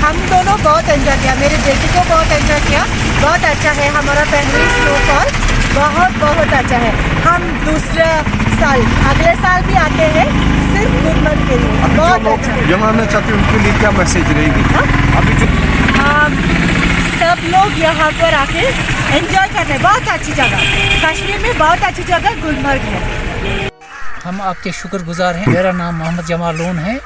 हम दोनों बहुत एंजॉय किया, मेरे बेटी को बहुत एंजॉय किया। बहुत अच्छा है हमारा पहली स्नोफॉल, बहुत बहुत अच्छा है। हम दूसरे साल अगले साल भी आते हैं सिर्फ गुलमर्ग के लिए। बहुत अच्छा है। यहाँ आना चाहते हैं उनके लिए क्या मैसेज रहेगी? अभी जो सब लोग यहाँ पर आके एंजॉय करते हैं, बहुत अच्छी जगह, कश्मीर में बहुत अच्छी जगह गुलमर्ग है। हम आपके शुक्रगुजार हैं। मेरा नाम मोहम्मद जमालून है।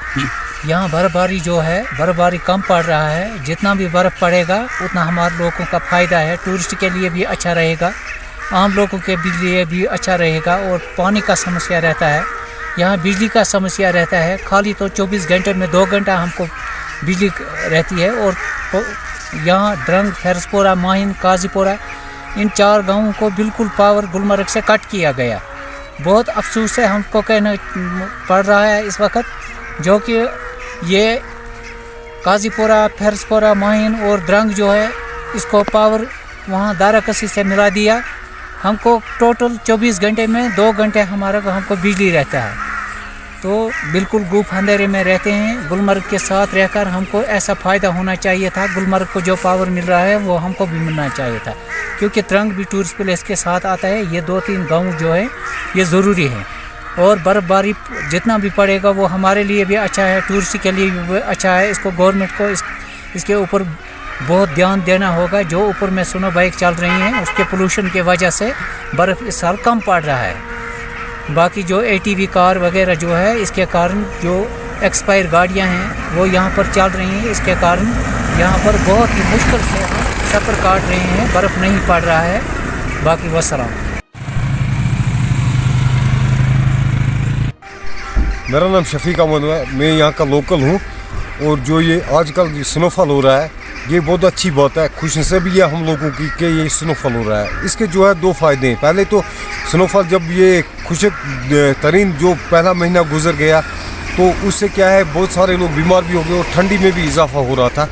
यहाँ बर्फबारी जो है, बर्फबारी कम पड़ रहा है। जितना भी बर्फ़ पड़ेगा उतना हमारे लोगों का फ़ायदा है। टूरिस्ट के लिए भी अच्छा रहेगा, आम लोगों के लिए भी अच्छा रहेगा। और पानी का समस्या रहता है, यहाँ बिजली का समस्या रहता है। खाली तो 24 घंटे में 2 घंटा हमको बिजली रहती है। और यहाँ ड्रंग, फैरसपोरा, माहिन, काजीपोरा, इन 4 गाँवों को बिल्कुल पावर गुलमर्ग से कट किया गया। बहुत अफसोस है हमको कहना पड़ रहा है इस वक्त, जो कि ये काजीपोरा, फैरसपोरा, माहिन और ड्रंग जो है, इसको पावर वहाँ दाराकसी से मिला दिया। हमको टोटल 24 घंटे में 2 घंटे हमको बिजली रहता है। तो बिल्कुल गुफ अंधेरे में रहते हैं। गुलमर्ग के साथ रहकर हमको ऐसा फ़ायदा होना चाहिए था। गुलमर्ग को जो पावर मिल रहा है वो हमको भी मिलना चाहिए था, क्योंकि त्रंग भी टूरिस्ट प्लेस के साथ आता है। ये 2-3 गाँव जो है ये ज़रूरी है। और बर्फ़बारी जितना भी पड़ेगा वो हमारे लिए भी अच्छा है, टूरिस्ट के लिए भी अच्छा है। इसको गवर्नमेंट को इसके ऊपर बहुत ध्यान देना होगा। जो ऊपर में स्नो बाइक चल रही हैं उसके पोल्यूशन की वजह से बर्फ़ इस साल कम पड़ रहा है। बाकी जो ATV कार वगैरह जो है, इसके कारण जो एक्सपायर गाड़ियां हैं वो यहाँ पर चल रही हैं। इसके कारण यहाँ पर बहुत ही मुश्किल से सफ़र काट रहे हैं, बर्फ़ नहीं पड़ रहा है। बाकी वस्सलाम। मेरा नाम शफीक अहमद है, मैं यहाँ का लोकल हूँ। और जो ये आजकल स्नोफॉल हो रहा है, ये बहुत अच्छी बात है। खुशनसीबी है हम लोगों की कि ये स्नोफॉल हो रहा है। इसके जो है 2 फ़ायदे हैं। पहले तो स्नोफॉल जब ये खुशक तरीन जो पहला महीना गुजर गया तो उससे क्या है, बहुत सारे लोग बीमार भी हो गए और ठंडी में भी इजाफा हो रहा था।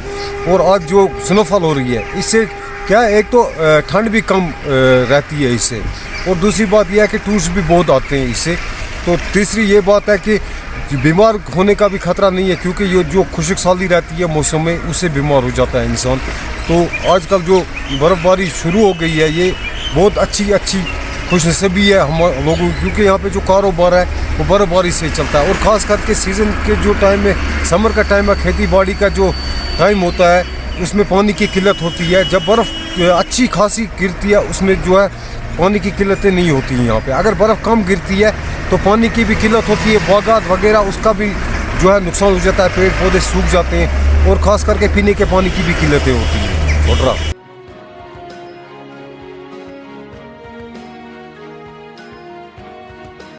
और आज जो स्नोफॉल हो रही है इससे क्या है, एक तो ठंड भी कम रहती है इससे, और दूसरी बात यह है कि टूरिस्ट भी बहुत आते हैं इससे। तो तीसरी ये बात है कि बीमार होने का भी खतरा नहीं है, क्योंकि ये जो खुशक साली रहती है मौसम में उससे बीमार हो जाता है इंसान। तो आजकल जो बर्फ़बारी शुरू हो गई है ये बहुत अच्छी खुशनसीबी है हम लोगों की, क्योंकि यहाँ पे जो कारोबार है वो बर्फ़बारी से चलता है। और ख़ास करके सीज़न के जो टाइम में, समर का टाइम है, खेती बाड़ी का जो टाइम होता है, उसमें पानी की किल्लत होती है। जब बर्फ़ अच्छी खासी गिरती है उसमें जो है पानी की किल्लतें नहीं होती हैं यहाँ पे। अगर बर्फ़ कम गिरती है तो पानी की भी किल्लत होती है, बागात वगैरह उसका भी जो है नुकसान हो जाता है, पेड़ पौधे सूख जाते हैं, और ख़ास करके पीने के पानी की भी किल्लतें होती हैं।